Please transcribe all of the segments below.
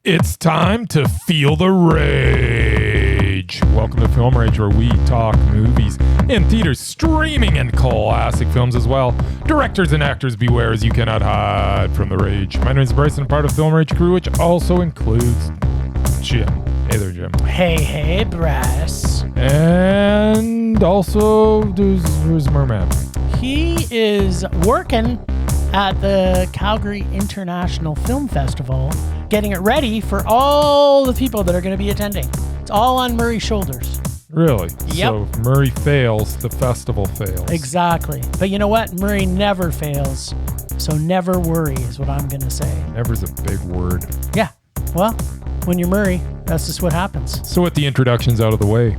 It's time to feel the rage. Welcome to Film Rage, where we talk movies in theaters, streaming, and classic films as well. Directors and actors beware, as you cannot hide from the rage. My name is Bryce, and I'm part of Film Rage crew, which also includes Jim. Hey there, Jim. Hey, Bryce. And also, there's Merman. He is working at the Calgary International Film Festival, getting it ready for all the people that are going to be attending. It's all on Murray's shoulders. Really? Yep. So if Murray fails, the festival fails. Exactly. But you know what? Murray never fails. So never worry is what I'm going to say. Never's a big word. Yeah. Well, when you're Murray, that's just what happens. So with the introductions out of the way,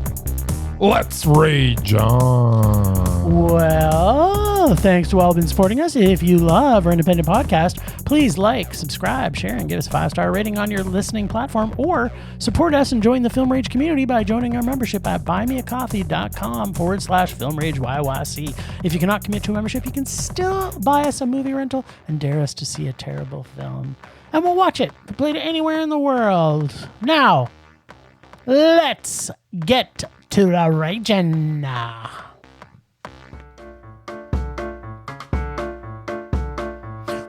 let's rage on. Well, thanks to all who've been supporting us. If you love our independent podcast, please like, subscribe, share, and give us a 5-star rating on your listening platform, or support us and join the Film Rage community by joining our membership at buymeacoffee.com/filmrageyyc. If you cannot commit to a membership, you can still buy us a movie rental and dare us to see a terrible film. And we'll watch it. We played it anywhere in the world. Now, let's get to the raging.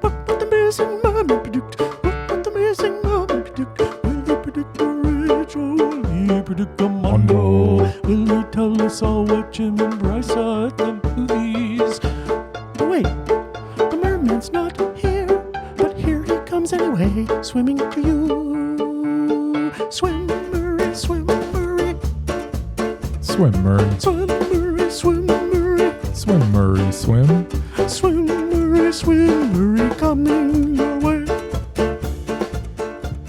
What the missing Murman predict? What the missing Murman predict? Will he predict the rage or will he predict the mondo? Will he tell us all what Jim and Bryce are at the movies? But wait, the merman's not here, but here he comes anyway, swimming to you. Swim, Murray, swim, Murray. Swim, Murray. Swim, Murray, swim, Murray. Swim, Murray, swim. Swim, Murray, swim, Murray, coming your way.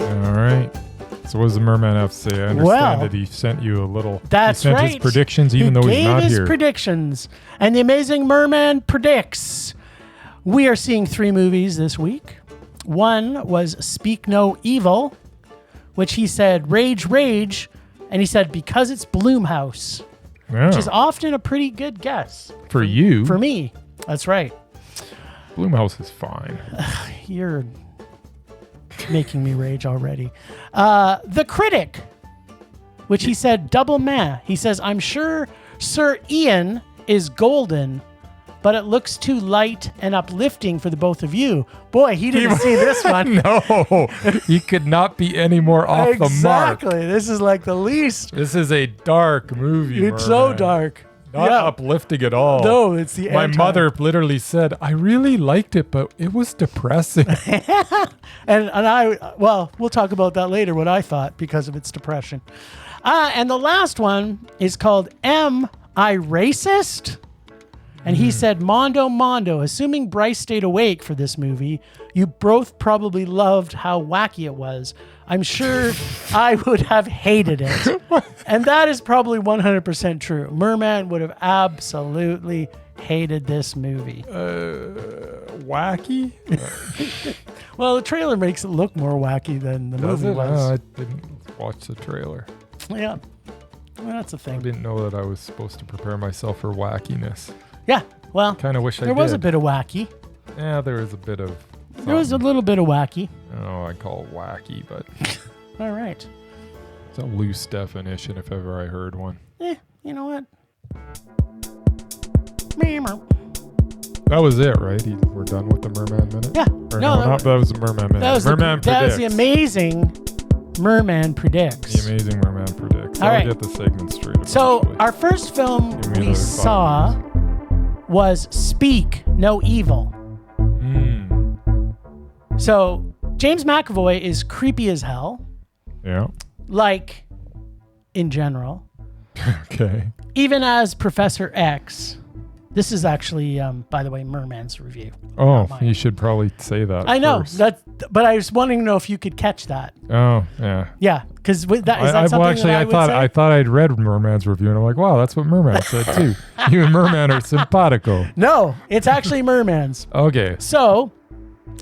All right. So what does the Merman have to say? I understand that he sent you a little... That's he sent right. his predictions even though he's not here. He gave here. his predictions. And the amazing Merman predicts. We are seeing 3 movies this week. One was Speak No Evil, which he said, rage, rage. And he said, because it's Blumhouse, which is often a pretty good guess. For you? For me. That's right. Blumhouse is fine. You're making me rage already. The Critic, which he said, double meh. He says, I'm sure Sir Ian is golden, but it looks too light and uplifting for the both of you. Boy, he didn't see this one. No, he could not be any more off the mark. Exactly. This is like the least. This is a dark movie, It's so dark. Not uplifting at all. No, it's the My mother literally said, I really liked it, but it was depressing. and we'll talk about that later, what I thought because of its depression. And the last one is called Am I Racist? And he said, Mondo, assuming Bryce stayed awake for this movie, you both probably loved how wacky it was. I'm sure I would have hated it. And that is probably 100% true. Merman would have absolutely hated this movie. Wacky? Well, the trailer makes it look more wacky than the movie was. I didn't watch the trailer. Yeah, well, that's a thing. I didn't know that I was supposed to prepare myself for wackiness. Yeah, well, kind of wish I did. There was a bit of wacky. Yeah, there was a bit of something. There was a little bit of wacky. I don't know, I call it wacky, but... All right. It's a loose definition if ever I heard one. You know what? That was it, right? We're done with the Merman Minute? Yeah. That was the Merman Minute. That was the amazing Merman Predicts. The amazing Merman Predicts. All right. I'll get the segment straight. So our first film we saw was Speak No Evil. So James McAvoy is creepy as hell. Yeah. Like, in general. Okay. Even as Professor X. This is actually, by the way, Merman's review. Oh, you should probably say that. I know first. that, but I was wanting to know if you could catch that. Oh, yeah. Yeah, because that is that something that I thought I'd read Merman's review, and I'm like, wow, that's what Merman said too. You and Merman are simpatico. No, it's actually Merman's. Okay. So,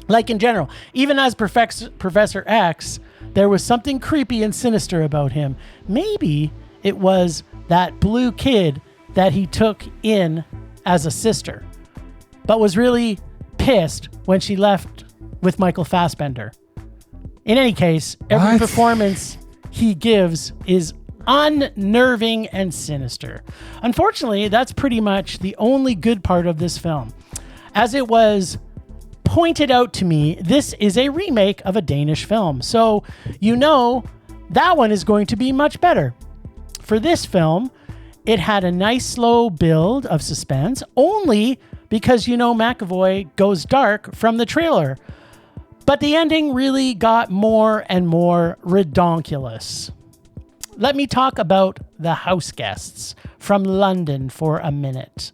like in general, even as Professor X, there was something creepy and sinister about him. Maybe it was that blue kid that he took in as a sister, but was really pissed when she left with Michael Fassbender. In any case, every What? performance he gives is unnerving and sinister. Unfortunately, that's pretty much the only good part of this film. As it was pointed out to me, this is a remake of a Danish film. So, that one is going to be much better. For this film, it had a nice slow build of suspense, only because McAvoy goes dark from the trailer. But the ending really got more and more redonkulous. Let me talk about The House Guests from London for a minute.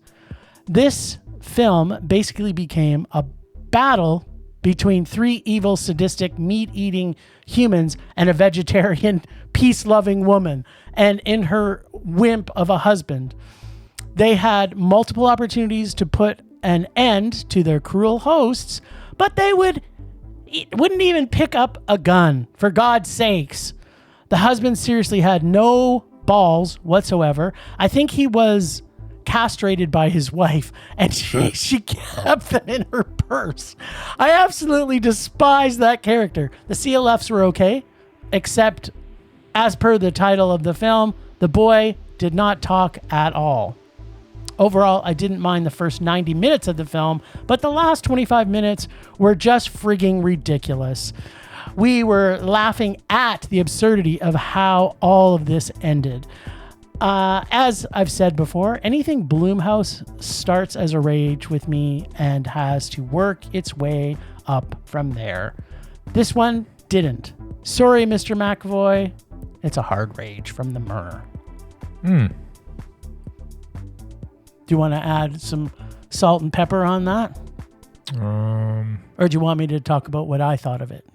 This film basically became a battle between three evil, sadistic, meat-eating humans and a vegetarian, peace-loving woman, and in her wimp of a husband. They had multiple opportunities to put an end to their cruel hosts, but they wouldn't even pick up a gun, for God's sakes. The husband seriously had no balls whatsoever. I think he was castrated by his wife, and she kept them in her purse. I absolutely despise that character. The CLFs were okay, except as per the title of the film, the boy did not talk at all. Overall, I didn't mind the first 90 minutes of the film, but the last 25 minutes were just frigging ridiculous. We were laughing at the absurdity of how all of this ended. As I've said before, anything Blumhouse starts as a rage with me and has to work its way up from there. This one didn't. Sorry, Mr. McAvoy. It's a hard rage from the Mur. Do you want to add some salt and pepper on that? Or do you want me to talk about what I thought of it?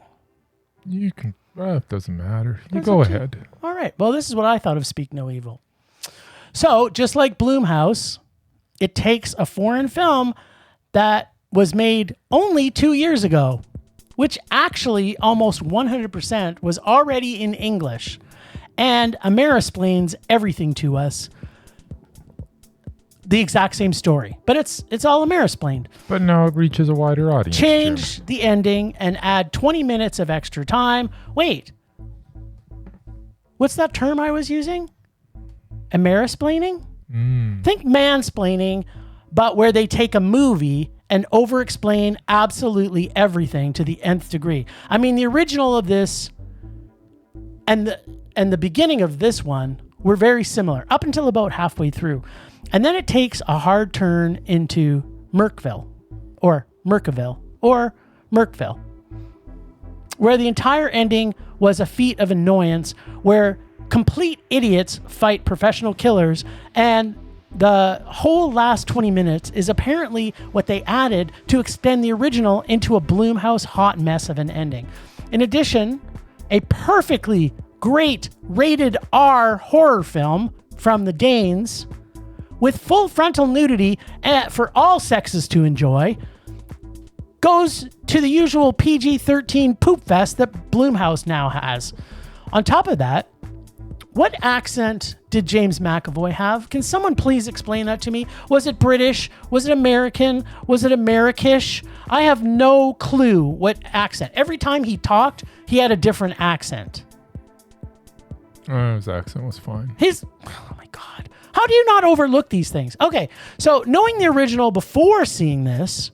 You can. It doesn't matter. You go ahead. All right. Well, this is what I thought of Speak No Evil. So, just like Blumhouse, it takes a foreign film that was made only 2 years ago, which actually almost 100% was already in English, and Amerisplains everything to us. The exact same story, but it's all Amerisplained. But now it reaches a wider audience. Change the ending and add 20 minutes of extra time. Wait, what's that term I was using? Amerisplaining? Think mansplaining, but where they take a movie and over-explain absolutely everything to the nth degree. I mean, the original of this and the beginning of this one were very similar up until about halfway through. And then it takes a hard turn into Merkville, where the entire ending was a feat of annoyance, where complete idiots fight professional killers, and the whole last 20 minutes is apparently what they added to extend the original into a Blumhouse hot mess of an ending. In addition, a perfectly great rated R horror film from the Danes with full frontal nudity for all sexes to enjoy goes to the usual PG-13 poop fest that Blumhouse now has. On top of that, what accent did James McAvoy have? Can someone please explain that to me? Was it British? Was it American? Was it Americish? I have no clue what accent. Every time he talked, he had a different accent. His accent was fine. Oh my God. How do you not overlook these things? Okay, so knowing the original before seeing this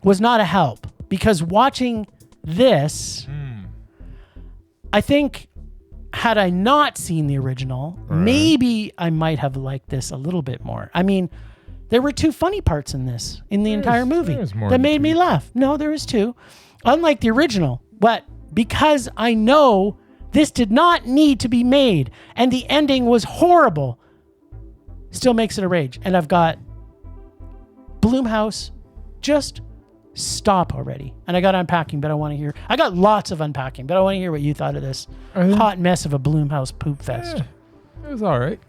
was not a help, because watching this, I think had I not seen the original, maybe I might have liked this a little bit more. I mean, there were two funny parts in this, in the entire movie, that made me laugh. No, there was two. Unlike the original, but because I know this did not need to be made and the ending was horrible, still makes it a rage. And I've got Blumhouse, just stop already. And I got unpacking, but I got lots of unpacking, but I want to hear what you thought of this hot mess of a Blumhouse poop fest. It was all right.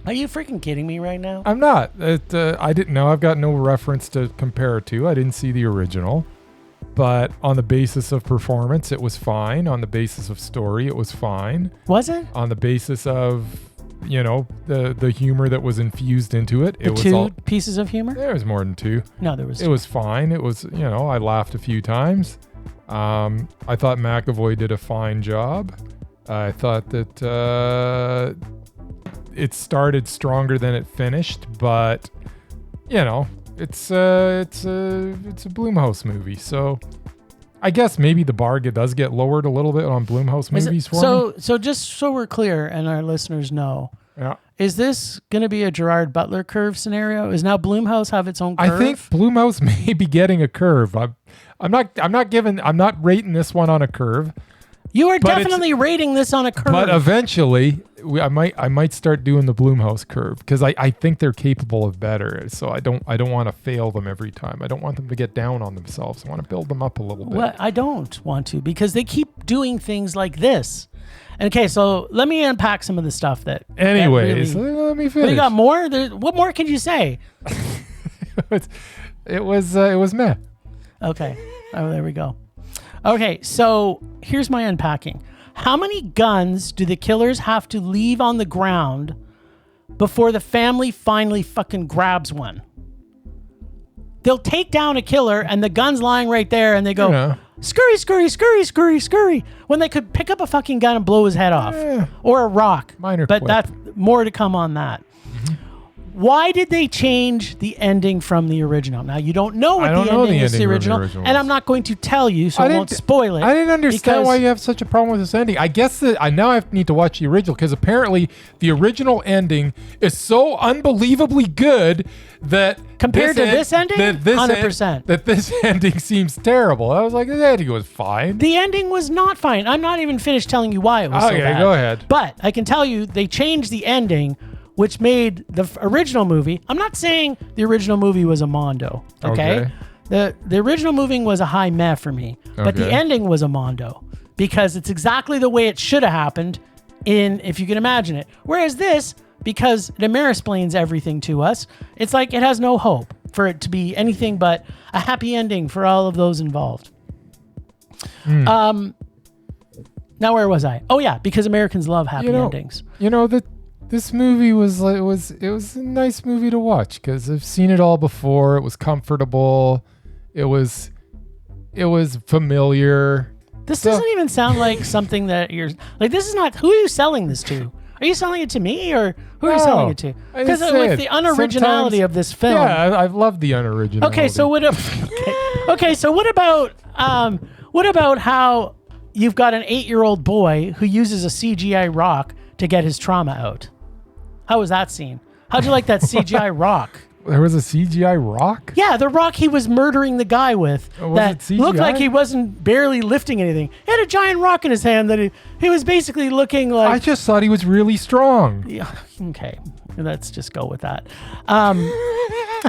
Are you freaking kidding me right now? I'm not. I didn't know. I've got no reference to compare it to. I didn't see the original. But on the basis of performance, it was fine. On the basis of story, it was fine. Was it? On the basis of the humor that was infused into it. The two pieces of humor? There was more than two. No, there was It was fine. It was, I laughed a few times. I thought McAvoy did a fine job. I thought that it started stronger than it finished, but it's a Blumhouse movie, so I guess maybe the bar does get lowered a little bit on Blumhouse movies for me. So just so we're clear and our listeners know, yeah. Is this going to be a Gerard Butler curve scenario? Is now Blumhouse have its own curve? I think Blumhouse may be getting a curve. I'm not rating this one on a curve. You are definitely rating this on a curve. But eventually, I might start doing the Blumhouse curve because I think they're capable of better. So I don't want to fail them every time. I don't want them to get down on themselves. I want to build them up a little bit. Well, I don't want to because they keep doing things like this. Okay, so let me unpack some of the stuff that. Anyways, let me finish. You got more? What more can you say? it was meh. Okay. Oh, there we go. Okay, so here's my unpacking. How many guns do the killers have to leave on the ground before the family finally fucking grabs one? They'll take down a killer and the gun's lying right there and they go, scurry, scurry, scurry, scurry, scurry, when they could pick up a fucking gun and blow his head off. Or a rock. Minor but quip. That's more to come on that. Mm-hmm. Why did they change the ending from the original? Now, you don't know what the ending is to the original, and I'm not going to tell you, so I won't spoil it. I didn't understand why you have such a problem with this ending. I guess that I now need to watch the original, because apparently the original ending is so unbelievably good that compared to this ending, 100%. That this ending seems terrible. I was like, the ending was fine. The ending was not fine. I'm not even finished telling you why it was so bad. Okay, go ahead. But I can tell you they changed the ending, which made the original movie. I'm not saying the original movie was a mondo, okay? The original movie was a high meh for me, but the ending was a mondo because it's exactly the way it should have happened if you can imagine it. Whereas this, because it Amerisplains everything to us, it's like it has no hope for it to be anything but a happy ending for all of those involved. Now, where was I? Oh yeah, because Americans love happy endings. This movie was a nice movie to watch because I've seen it all before. It was comfortable. It was familiar. This doesn't even sound like something that you're like. This is not. Who are you selling this to? Are you selling it to me or who are you selling it to? Because with the unoriginality of this film. Yeah, I've loved the unoriginality. Okay, so what about how you've got an 8-year-old boy who uses a CGI rock to get his trauma out? How was that scene? How'd you like that CGI rock? There was a CGI rock? Yeah, the rock he was murdering the guy with. That looked like he wasn't barely lifting anything. He had a giant rock in his hand that he was basically looking like... I just thought he was really strong. Yeah, okay, let's just go with that.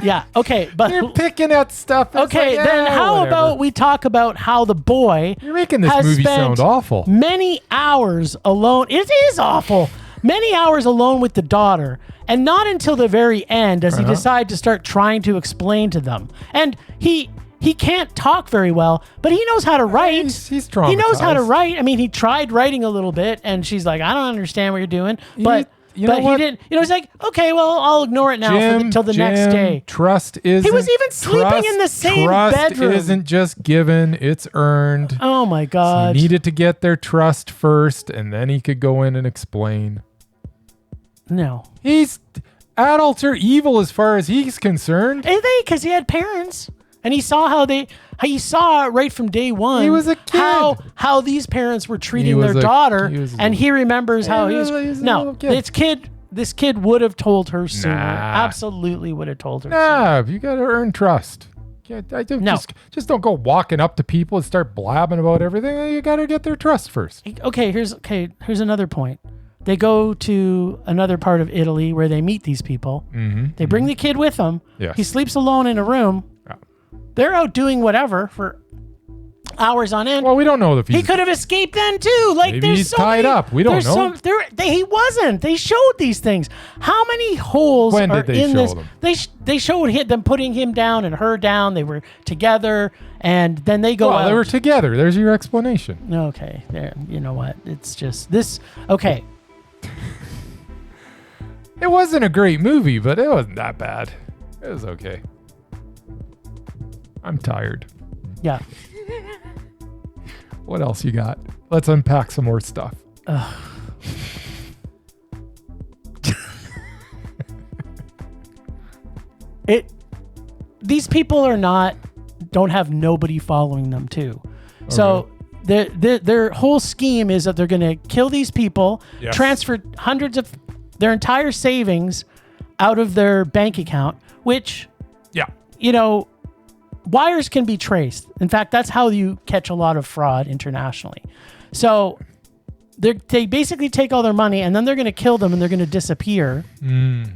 Yeah, okay. But you're picking at stuff. Okay, like, then how about we talk about how the boy... You're making this movie sound awful. Many hours alone. It is awful. Many hours alone with the daughter, and not until the very end does he decide to start trying to explain to them. And he can't talk very well, but he knows how to write. He's traumatized. He knows how to write. I mean, he tried writing a little bit, and she's like, I don't understand what you're doing. But he didn't. He's like, okay, well, I'll ignore it now until the next day. Trust is. He was even sleeping in the same bedroom. Trust isn't just given; it's earned. Oh my God! So he needed to get their trust first, and then he could go in and explain. No. Adults are evil as far as he's concerned. Are they? Because he had parents. And he saw he saw right from day one. He was a kid. How these parents were treating their daughter. And he remembers how he was. No, this kid would have told her sooner. Absolutely would have told her sooner. You got to earn trust. Just don't go walking up to people and start blabbing about everything. You got to get their trust first. Okay, here's another point. They go to another part of Italy where they meet these people. Mm-hmm, they bring the kid with them. Yes. He sleeps alone in a room. Yeah. They're out doing whatever for hours on end. Well, we don't know if he could have escaped then too. Like maybe he's tied up. We don't know. He wasn't. They showed these things. How many holes when are did they in show this? Them? They showed them putting him down and her down. They were together, and then they go out. They were together. There's your explanation. Okay, there. You know what? It's just this. Okay. It wasn't a great movie, but it wasn't that bad. It was okay. I'm tired. Yeah. What else you got? Let's unpack some more stuff. These people don't have nobody following them too. So their whole scheme is that they're going to kill these people, transfer hundreds of their entire savings out of their bank account, which, wires can be traced. In fact, that's how you catch a lot of fraud internationally. So they basically take all their money and then they're going to kill them and they're going to disappear. And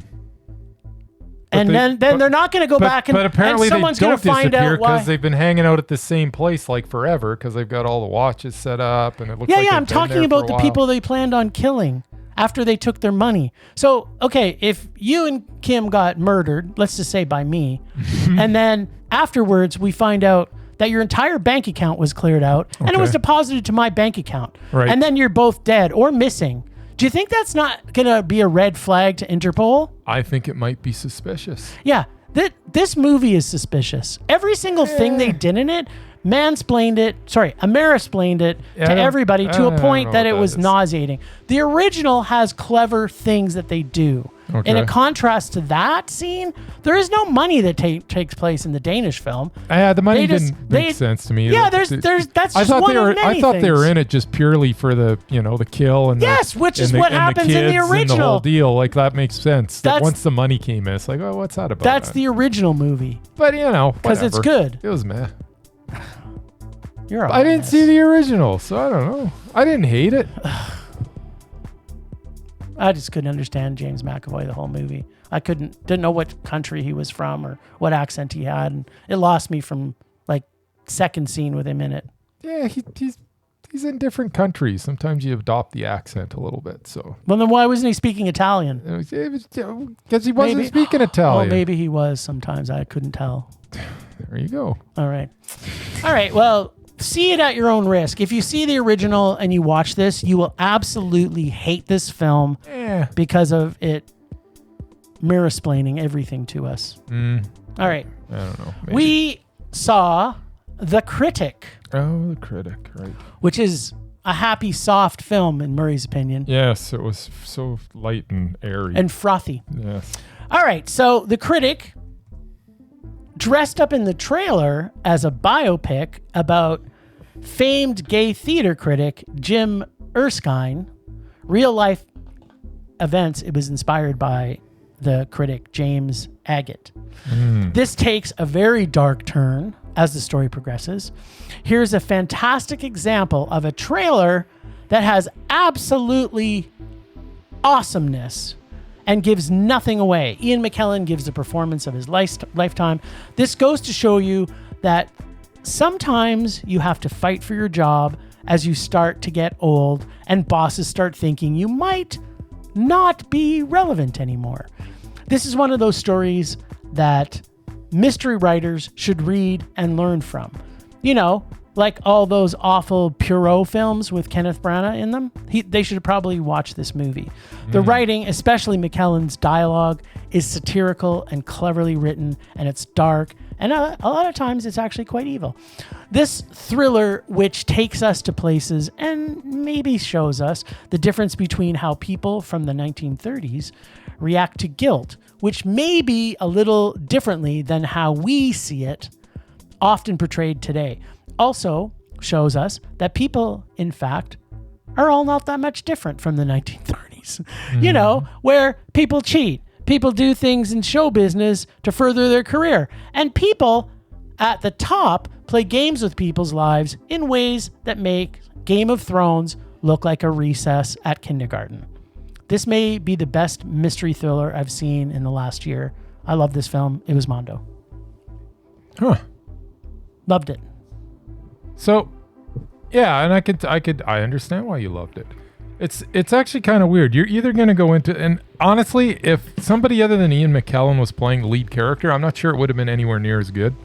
then they're not going to go back and, but apparently and someone's they going don't to find disappear out why. because they've been hanging out at the same place like forever because they've got all the watches set up and it looks like I'm talking about the people they planned on killing after they took their money. So, okay, if you and Kim got murdered, let's just say by me, and then afterwards we find out that your entire bank account was cleared out and it was deposited to my bank account, and then you're both dead or missing. Do you think that's not going to be a red flag to Interpol? I think it might be suspicious. Yeah, this movie is suspicious. Every single thing they did in it, Amerisplained it to everybody to a point that it was nauseating. The original has clever things that they do. Okay. In a contrast to that scene, there is no money that takes place in the Danish film. The money didn't make sense to me. Yeah, that's just I thought one of many I thought they were things. in it just purely for the the kill and which is what happens in the original. And the whole deal, like that makes sense. That's, once the money came in, it's like, oh, what's that about? That's the original movie. But because it's good. It was meh. I didn't see the original, so I don't know. I didn't hate it. I just couldn't understand James McAvoy the whole movie. I didn't know what country he was from or what accent he had, and it lost me from like second scene with him in it. Yeah, he's in different countries. Sometimes you adopt the accent a little bit. So. Well, then why wasn't he speaking Italian? Because he wasn't speaking Italian. Oh, maybe he was. Sometimes I couldn't tell. There you go. All right. Well. See it at your own risk. If you see the original and you watch this, you will absolutely hate this film because of it mirror-splaining everything to us. All right. I don't know. Maybe. We saw The Critic. Oh, The Critic, right. Which is a happy, soft film, in Murray's opinion. Yes, it was so light and airy. And frothy. Yes. All right, so The Critic, dressed up in the trailer as a biopic about famed gay theater critic Jim Erskine, real life events. It was inspired by the critic James Agate. This takes a very dark turn as the story progresses. Here's a fantastic example of a trailer that has absolutely awesomeness and gives nothing away. Ian McKellen gives the performance of his lifetime. This goes to show you that sometimes you have to fight for your job as you start to get old and bosses start thinking you might not be relevant anymore. This is one of those stories that mystery writers should read and learn from. Like all those awful Poirot films with Kenneth Branagh in them. They should probably watch this movie. The writing, especially McKellen's dialogue, is satirical and cleverly written, and it's dark, and a lot of times it's actually quite evil. This thriller, which takes us to places and maybe shows us the difference between how people from the 1930s react to guilt, which may be a little differently than how we see it, often portrayed today. Also shows us that people, in fact, are all not that much different from the 1930s. Where people cheat, people do things in show business to further their career, and people at the top play games with people's lives in ways that make Game of Thrones look like a recess at kindergarten. This may be the best mystery thriller I've seen in the last year. I love this film. It was Mondo. Huh. Loved it. So, yeah, and I understand why you loved it. It's actually kind of weird. You're either going to go into, and honestly, if somebody other than Ian McKellen was playing the lead character, I'm not sure it would have been anywhere near as good.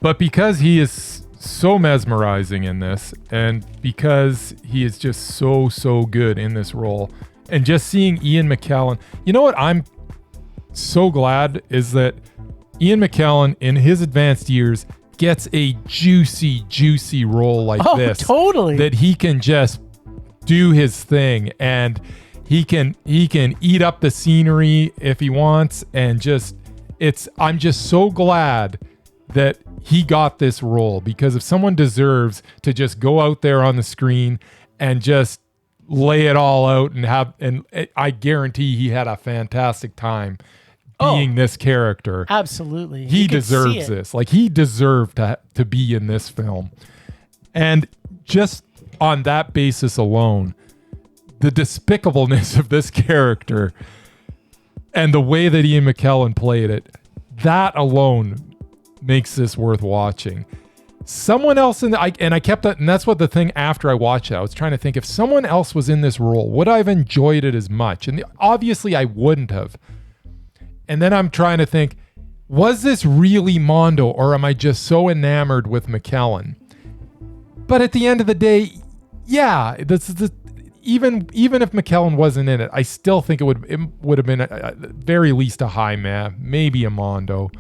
But because he is so mesmerizing in this, and because he is just so good in this role, And just seeing Ian McKellen, you know what I'm so glad is that Ian McKellen in his advanced years gets a juicy role like this. Totally. That he can just do his thing, and he can eat up the scenery if he wants, and I'm just so glad that he got this role, because if someone deserves to just go out there on the screen and just lay it all out and I guarantee he had a fantastic time being this character. Absolutely. He deserves this. Like, he deserved to be in this film. And just on that basis alone, the despicableness of this character and the way that Ian McKellen played it, that alone makes this worth watching. Someone else and I kept that, and that's what the thing after I watched it, I was trying to think, if someone else was in this role, would I have enjoyed it as much? And obviously I wouldn't have. And then I'm trying to think, was this really Mondo, or am I just so enamored with McKellen? But at the end of the day, yeah, even if McKellen wasn't in it, I still think it would have been at very least a high meh, maybe a Mondo.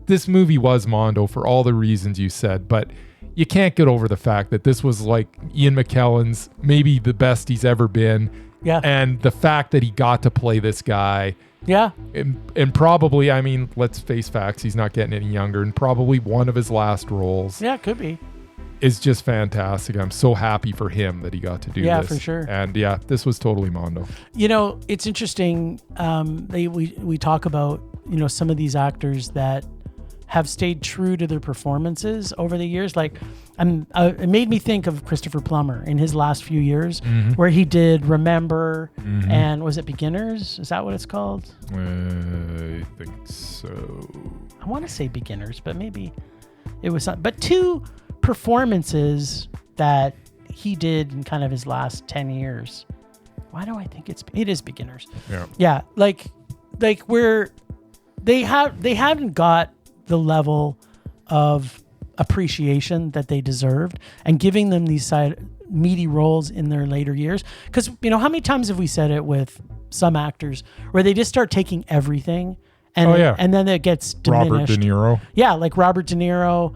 This movie was Mondo for all the reasons you said, but you can't get over the fact that this was like Ian McKellen's maybe the best he's ever been. Yeah. And the fact that he got to play this guy. Yeah. And probably, I mean, let's face facts, he's not getting any younger, and probably one of his last roles. Yeah, it could be. Is just fantastic. I'm so happy for him that he got to do this. Yeah, for sure. And yeah, this was totally Mondo. You know, it's interesting. We talk about, some of these actors that have stayed true to their performances over the years. Like, it made me think of Christopher Plummer in his last few years, where he did Remember and was it Beginners? Is that what it's called? I think so. I want to say Beginners, but maybe it was not. But two performances that he did in kind of his last 10 years. Why do I think it is Beginners? Yeah. Yeah. Like where they haven't got the level of appreciation that they deserved, and giving them these meaty roles in their later years. Because, how many times have we said it with some actors where they just start taking everything and then it gets diminished. Robert De Niro. Yeah, like Robert De Niro,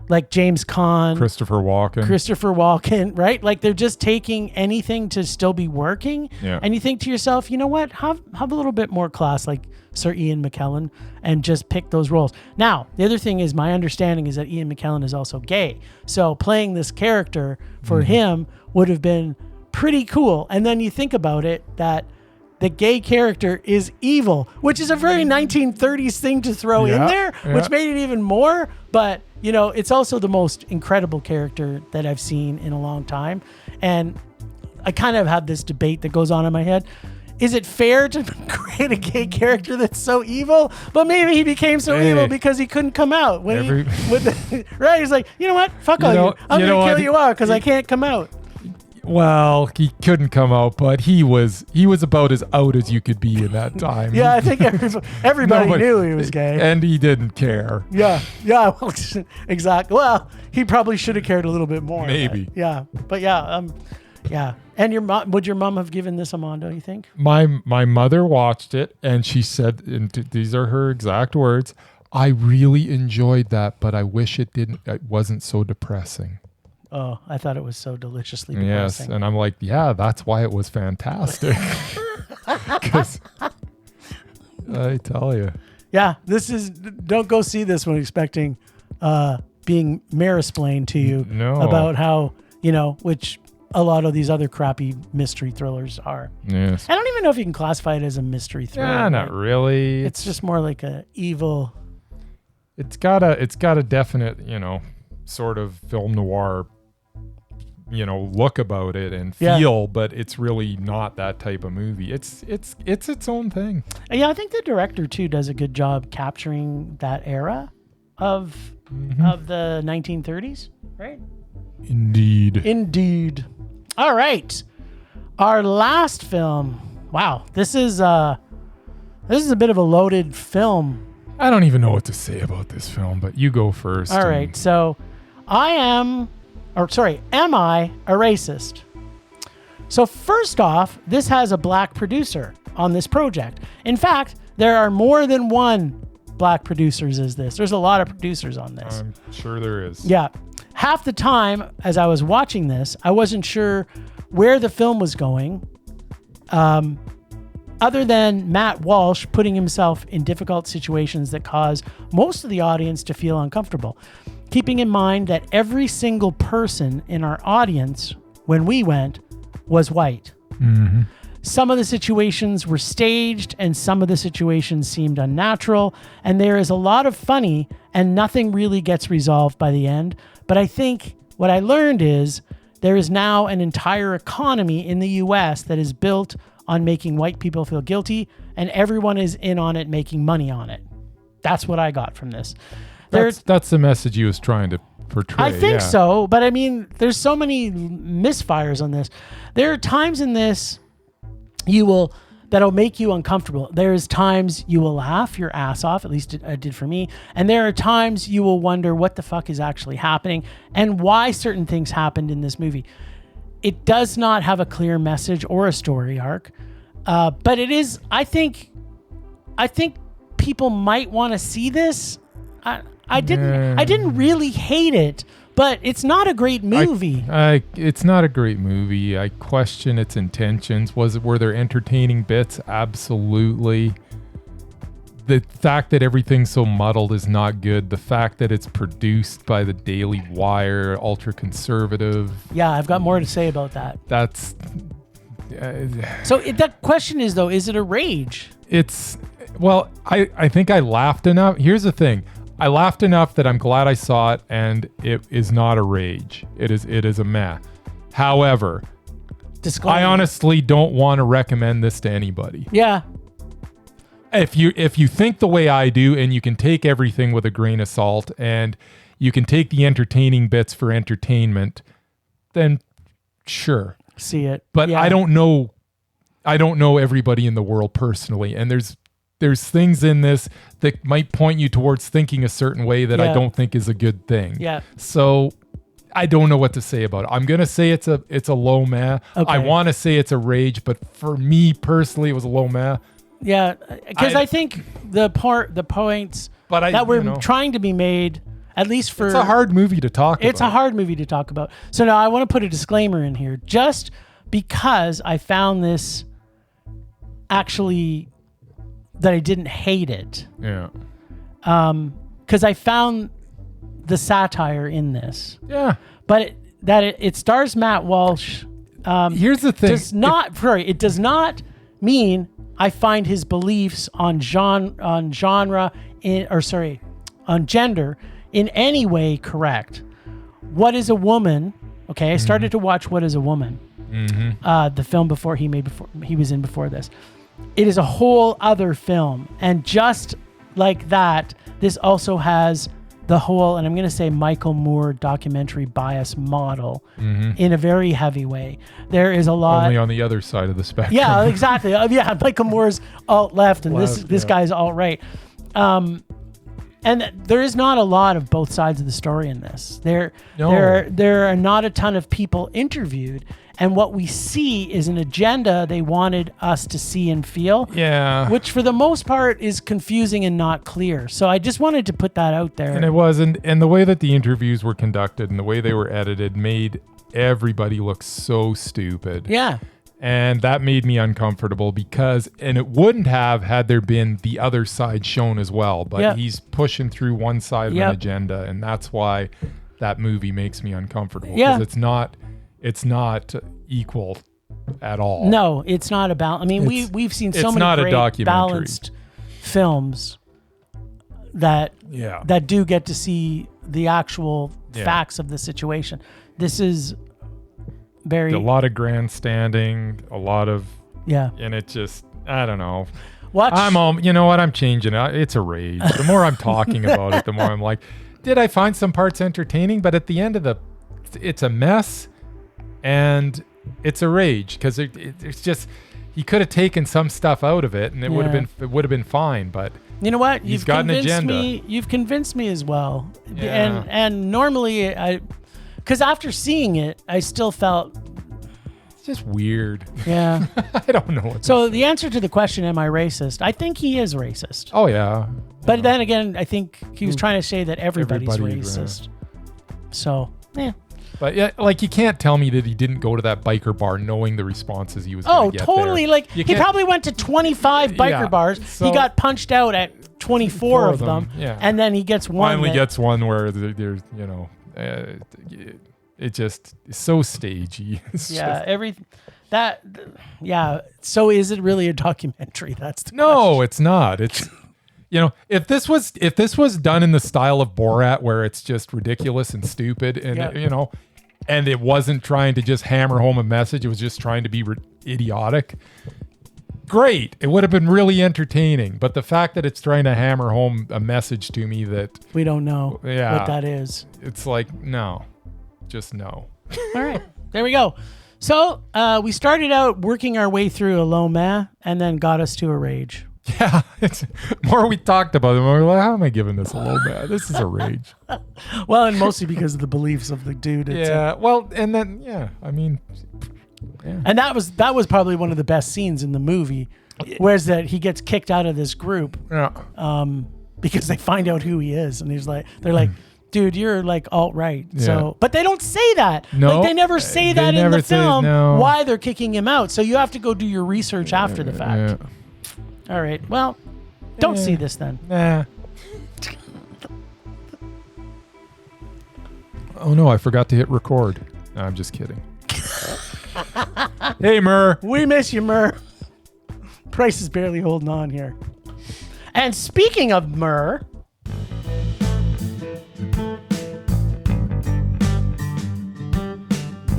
like James Caan. Christopher Walken, right? Like, they're just taking anything to still be working. Yeah. And you think to yourself, you know what? Have a little bit more class, like Sir Ian McKellen, and just pick those roles. Now, the other thing is, my understanding is that Ian McKellen is also gay. So playing this character for him would have been pretty cool. And then you think about it, that the gay character is evil, which is a very 1930s thing to throw in there, which made it even more. But, it's also the most incredible character that I've seen in a long time. And I kind of have this debate that goes on in my head. Is it fair to create a gay character that's so evil? But maybe he became so evil because he couldn't come out. Right? He's like, you know what? Fuck all you. I'm going to kill you out because I can't come out. Well, he couldn't come out, but he was about as out as you could be in that time. Yeah, I think everybody knew he was gay. And he didn't care. Yeah, well, exactly. Well, he probably should have cared a little bit more. Maybe. But yeah. And would your mom have given this a Mondo, you think? My mother watched it, and she said, and these are her exact words, "I really enjoyed that, but I wish it wasn't so depressing." Oh, I thought it was so deliciously depressing. Yes, and I'm like, yeah, that's why it was fantastic. Because I tell you. Yeah, don't go see this one expecting being mansplained to you about how, which a lot of these other crappy mystery thrillers are. Yes. I don't even know if you can classify it as a mystery thriller. Yeah, not really. It's just more like a evil. It's got a definite, sort of film noir, look about it and feel, but it's really not that type of movie. It's its own thing. Yeah, I think the director too does a good job capturing that era of the 1930s, right? Indeed. All right. Our last film. Wow, this is a bit of a loaded film. I don't even know what to say about this film, but you go first. All right. So, am I a racist? So first off, this has a black producer on this project. In fact, there are more than one black producers as this. There's a lot of producers on this. I'm sure there is. Yeah. Half the time as I was watching this, I wasn't sure where the film was going. Other than Matt Walsh putting himself in difficult situations that cause most of the audience to feel uncomfortable. Keeping in mind that every single person in our audience when we went was white. Mm-hmm. Some of the situations were staged and some of the situations seemed unnatural. And there is a lot of funny and nothing really gets resolved by the end. But I think what I learned is there is now an entire economy in the US that is built on making white people feel guilty, and everyone is in on it making money on it. That's what I got from this. That's the message he was trying to portray. I think so, but I mean, there's so many misfires on this. There are times in this that'll make you uncomfortable. There's times you will laugh your ass off, at least it did for me. And there are times you will wonder what the fuck is actually happening and why certain things happened in this movie. It does not have a clear message or a story arc, but it is. I think people might want to see this. I didn't really hate it, but it's not a great movie. It's not a great movie. I question its intentions. Were there entertaining bits? Absolutely. The fact that everything's so muddled is not good. The fact that it's produced by the Daily Wire, ultra conservative. Yeah, I've got more to say about that. That's. The question is, though, is it a rage? I think I laughed enough. Here's the thing. I laughed enough that I'm glad I saw it, and it is not a rage. It is a meh. However, Disclaimer. I honestly don't want to recommend this to anybody. Yeah. If you think the way I do, and you can take everything with a grain of salt, and you can take the entertaining bits for entertainment, then sure. See it. But yeah. I don't know everybody in the world personally, and there's things in this that might point you towards thinking a certain way that I don't think is a good thing. Yeah. So I don't know what to say about it. I'm gonna say it's a low meh. Okay. I want to say it's a rage, but for me personally, it was a low meh. Yeah, because I think the points that were trying to be made, at least for... It's a hard movie to talk about. It's a hard movie to talk about. So now I want to put a disclaimer in here, just because I found this actually, that I didn't hate it. Yeah. Because I found the satire in this. Yeah. But it stars Matt Walsh. Here's the thing. It does not mean I find his beliefs on gender in any way correct. What is a Woman? Okay, I started to watch What is a Woman, the film he was in before this. It is a whole other film, and just like that, this also has the whole, and I'm going to say Michael Moore documentary bias model in a very heavy way. There is a lot... Only on the other side of the spectrum. Yeah, exactly. Michael Moore's alt-left and this guy's alt-right. And there is not a lot of both sides of the story in this. There are not a ton of people interviewed, and what we see is an agenda they wanted us to see and feel. Yeah. Which for the most part is confusing and not clear. So I just wanted to put that out there. And it was, and the way that the interviews were conducted and the way they were edited made everybody look so stupid. Yeah. And that made me uncomfortable and it wouldn't have had there been the other side shown as well. But he's pushing through one side of an agenda, and that's why that movie makes me uncomfortable. Yeah. Because it's not equal at all. No, it's not about. I mean, we've seen so many great balanced films that do get to see the actual facts of the situation. This is a lot of grandstanding, a lot of and it just, I don't know. You know what? I'm changing it. It's a rage. The more I'm talking about it, the more I'm like, did I find some parts entertaining? But at the end of it's a mess, and it's a rage because it's just, he could have taken some stuff out of it, and it would have been fine. But you know what? He's got an agenda. You've convinced me as well. Yeah. And normally because after seeing it, I still felt It's just weird. Yeah. I don't know. So the answer to the question, am I racist? I think he is racist. Oh, yeah. But then again, I think he was trying to say that everybody's Everybody, racist. So, yeah. But yeah, like you can't tell me that he didn't go to that biker bar knowing the responses he was going to get totally. there. Like, he probably went to 25 biker bars. So he got punched out at 24 of them. Yeah. And then he gets one. Finally gets one where there's, you know, it just is so stagey. It's yeah, just, So is it really a documentary? That's the no, question. it's not. It's, you know, if this was done in the style of Borat, where it's just ridiculous and stupid, and you know, and it wasn't trying to just hammer home a message, it was just trying to be idiotic. Great, it would have been really entertaining. But the fact that it's trying to hammer home a message to me that we don't know what that is, it's like no, just no. All right, there we go. So we started out working our way through a low meh, and then got us to a rage. Yeah, it's more we talked about it. We're like, how am I giving this a low bad? This is a rage. Well, and mostly because of the beliefs of the dude. Well, and then I mean, and that was probably one of the best scenes in the movie, whereas that he gets kicked out of this group, because they find out who he is, and they're like, dude, you're like alt-right. Yeah. So, but they don't say that. No, like, they never say that in the film. Why they're kicking him out? So you have to go do your research after the fact. Yeah. All right. Well, don't see this then. Nah. Oh no, I forgot to hit record. No, I'm just kidding. Hey, Mur. We miss you, Mur. Bryce is barely holding on here. And speaking of Mur,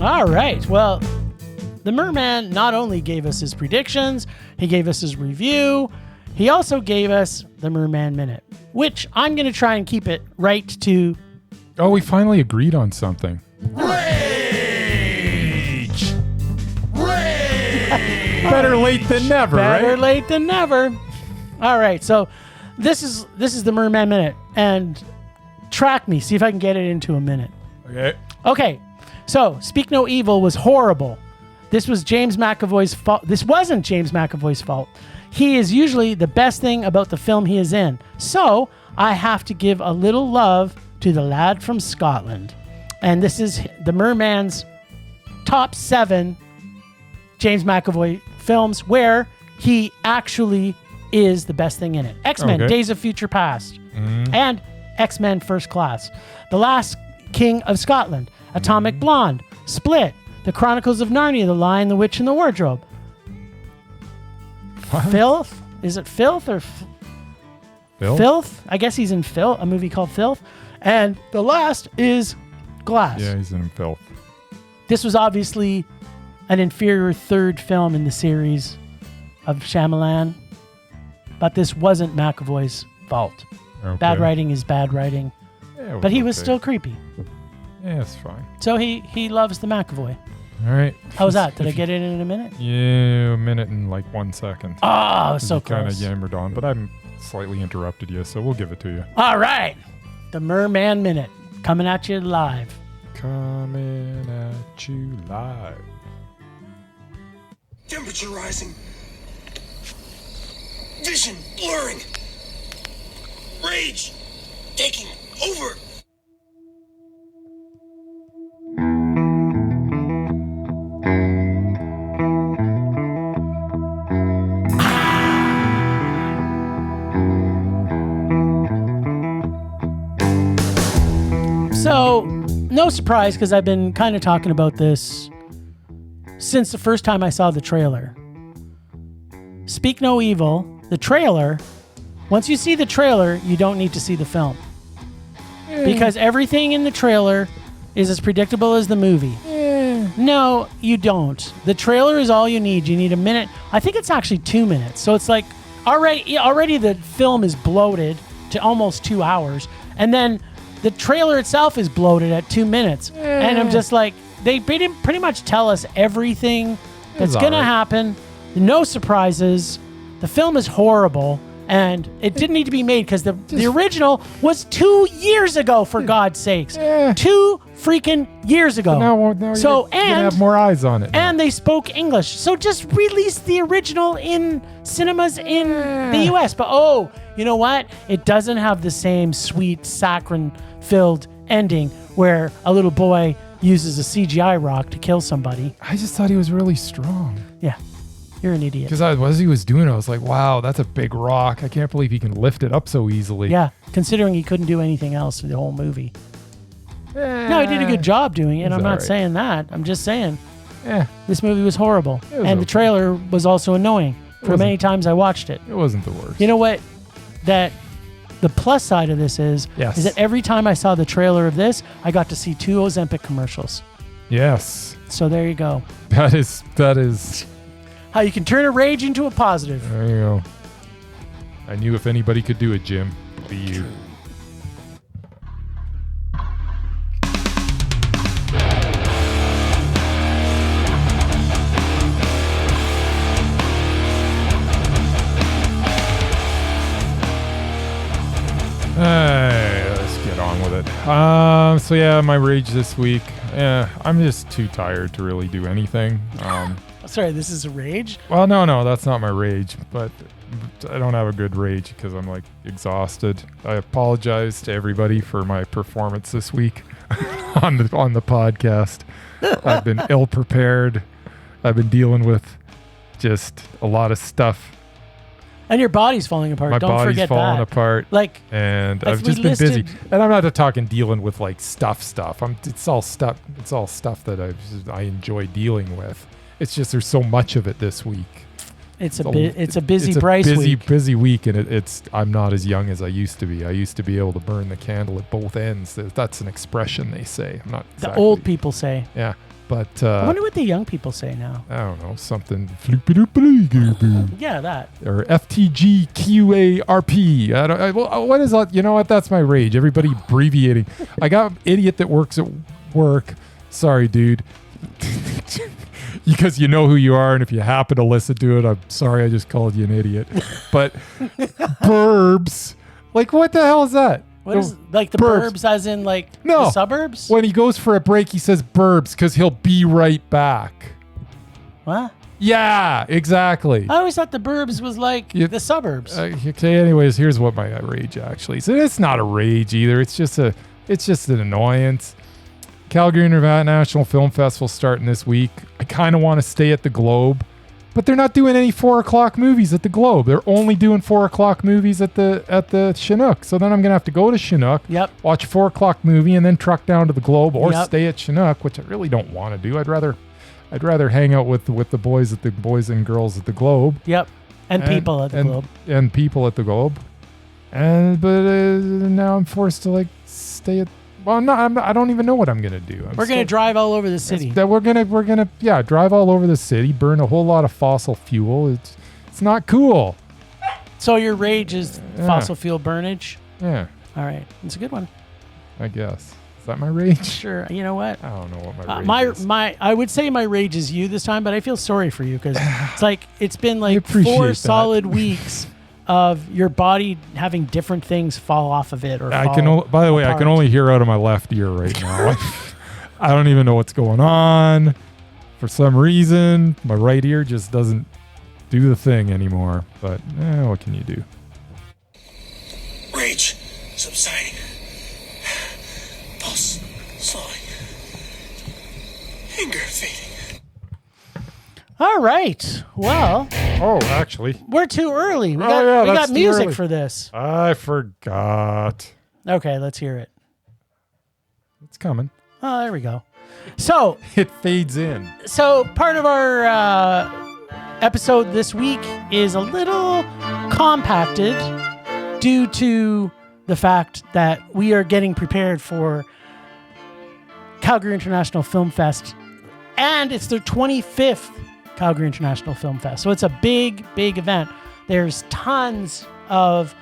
all right. Well, the Merman not only gave us his predictions, he gave us his review, he also gave us the Murman Minute, which I'm going to try and keep it right to... Oh, we finally agreed on something. Rage! Rage! Better late than never, Better right? late than never. All right, so this is the Murman Minute, and track me, see if I can get it into a minute. Okay, so Speak No Evil was horrible. This was James McAvoy's fault. This wasn't James McAvoy's fault. He is usually the best thing about the film he is in. So I have to give a little love to the lad from Scotland. And this is the Merman's top 7 James McAvoy films where he actually is the best thing in it. X-Men, Days of Future Past, and X-Men First Class. The Last King of Scotland, Atomic Blonde, Split, The Chronicles of Narnia, The Lion, the Witch, and the Wardrobe. What? Filth? Is it Filth or Filth? I guess he's in Filth, a movie called Filth. And the last is Glass. Yeah, he's in Filth. This was obviously an inferior third film in the series of Shyamalan, but this wasn't McAvoy's fault. Okay. Bad writing is bad writing. Yeah, but he was still creepy. Yeah, it's fine. So he loves the McAvoy. All right. How's that? Did I get it in a minute? Yeah, a minute and like 1 second. Oh, so close. Kind of yammered on, but I'm slightly interrupted you, so we'll give it to you. All right. The Merman Minute coming at you live. Coming at you live. Temperature rising. Vision blurring. Rage taking over. So, no surprise, because I've been kind of talking about this since the first time I saw the trailer. Speak No Evil, the trailer, once you see the trailer, you don't need to see the film. Because everything in the trailer is as predictable as the movie. No, you don't. The trailer is all you need. You need a minute. I think it's actually 2 minutes. So it's like already the film is bloated to almost 2 hours. And then the trailer itself is bloated at 2 minutes. And I'm just like, they pretty much tell us everything that's going to happen. No surprises. The film is horrible. And it didn't need to be made because the original was 2 years ago, for God's sakes. 2 freaking years ago. Now so, you're gonna have more eyes on it. And they spoke English. So just release the original in cinemas in the US. But you know what? It doesn't have the same sweet, saccharine-filled ending where a little boy uses a CGI rock to kill somebody. I just thought he was really strong. Yeah. You're an idiot. Because as he was doing it, I was like, wow, that's a big rock. I can't believe he can lift it up so easily. Yeah, considering he couldn't do anything else for the whole movie. No, he did a good job doing it. I'm not saying that. I'm just saying this movie was horrible. And the trailer was also annoying for many times I watched it. It wasn't the worst. You know what? The plus side of this is that every time I saw the trailer of this, I got to see 2 Ozempic commercials. Yes. So there you go. That is... How you can turn a rage into a positive. There you go. I knew if anybody could do it, Jim, it'd be you. Hey, let's get on with it. So yeah, my rage this week. I'm just too tired to really do anything. Sorry, this is a rage? Well, no, that's not my rage, but I don't have a good rage because I'm like exhausted. I apologize to everybody for my performance this week on the podcast. I've been ill prepared. I've been dealing with just a lot of stuff. And your body's falling apart. Don't forget that. My body's falling apart. And I've just been busy. And I'm not talking dealing with like stuff. It's all stuff that I enjoy dealing with. It's just there's so much of it this week. It's a busy Bryce week. Busy week, and I'm not as young as I used to be. I used to be able to burn the candle at both ends. That's an expression they say. I'm not exactly, the old people say. Yeah, but I wonder what the young people say now. I don't know, something. Yeah, that. Or FTGQARP. What is that? You know what? That's my rage. Everybody abbreviating. I got an idiot that works at work. Sorry, dude. Because you know who you are, and if you happen to listen to it, I'm sorry I just called you an idiot. But burbs, like what the hell is that? What is like the burbs as in like the suburbs? When he goes for a break, he says burbs because he'll be right back. What? Yeah, exactly. I always thought the burbs was like the suburbs. Okay, anyways, here's what my rage actually is. It's not a rage either. It's just an annoyance. Calgary International Film Festival starting this week. I kind of want to stay at the Globe, but they're not doing any 4:00 movies at the Globe. They're only doing 4:00 movies at the Chinook. So then I'm gonna have to go to Chinook, watch a 4:00 movie, and then truck down to the Globe or stay at Chinook, which I really don't want to do. I'd rather hang out with the boys and girls at the Globe. Yep, and people at the Globe. And people at the Globe. But now I'm forced to like stay at. Well, no, I don't even know what I'm gonna do. We're gonna drive all over the city. We're gonna drive all over the city, burn a whole lot of fossil fuel. It's not cool. So your rage is fossil fuel burnage? Yeah. All right, it's a good one. I guess. Is that my rage? Sure. You know what? I don't know what my rage is. I would say my rage is you this time, but I feel sorry for you because it's been like 4 that. solid weeks of your body having different things fall off of it by the way, I can only hear out of my left ear right now. I don't even know what's going on. For some reason, my right ear just doesn't do the thing anymore. But what can you do? Rage subsiding. Pulse slowing. Anger fading. All right. Well. Oh, actually. We're too early. We got music for this. I forgot. Okay, let's hear it. It's coming. Oh, there we go. So. It fades in. So part of our episode this week is a little compacted due to the fact that we are getting prepared for Calgary International Film Fest. And it's their 25th Calgary International Film Fest. So it's a big, big event. There's tons of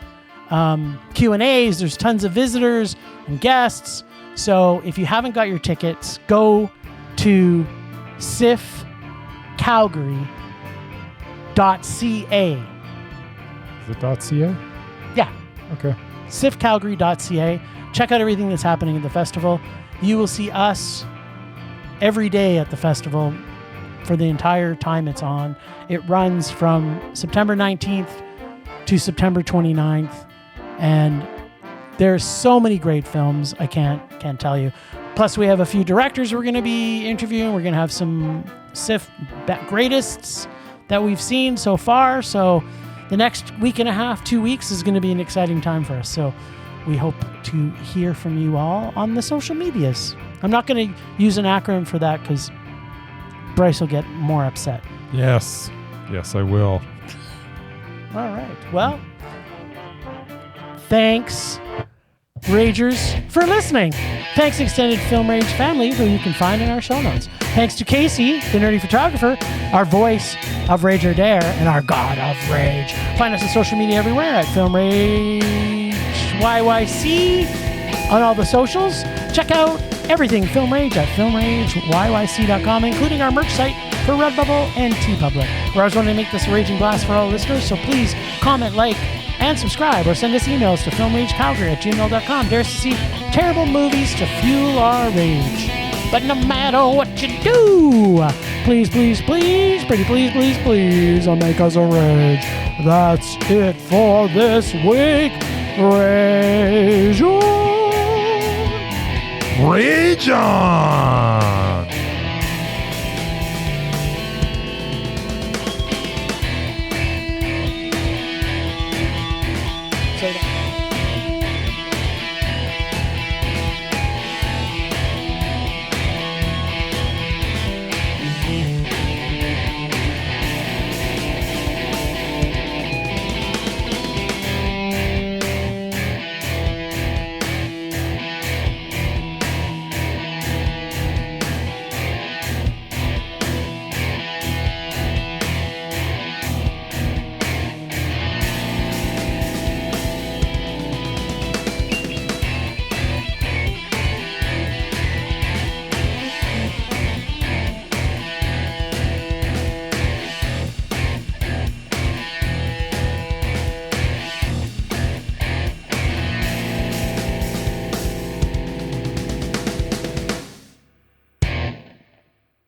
Q&As. There's tons of visitors and guests. So if you haven't got your tickets, go to ciffcalgary.ca. Is it .ca? Yeah. Okay. ciffcalgary.ca. Check out everything that's happening at the festival. You will see us every day at the festival for the entire time it's on. It runs from September 19th to September 29th. And there's so many great films, I can't tell you. Plus, we have a few directors we're going to be interviewing. We're going to have some CIF greatest that we've seen so far. So the next week and a half, 2 weeks is going to be an exciting time for us. So we hope to hear from you all on the social medias. I'm not going to use an acronym for that because Bryce will get more upset. Yes. Yes, I will. All right. Well, thanks, Ragers, for listening. Thanks, Extended Film Rage family, who you can find in our show notes. Thanks to Casey, the nerdy photographer, our voice of Rage or Dare, and our god of rage. Find us on social media everywhere at Film Rage YYC on all the socials. Check out everything Film Rage at filmrageyyc.com, including our merch site for Redbubble and TeePublic. We're always wanting to make this a raging blast for all listeners, so please comment, like, and subscribe, or send us emails to filmragecalgary@gmail.com. Dare us to see terrible movies to fuel our rage. But no matter what you do, please, please, please, pretty please, please, please, don't make us a rage. That's it for this week. Rage on! Rage on!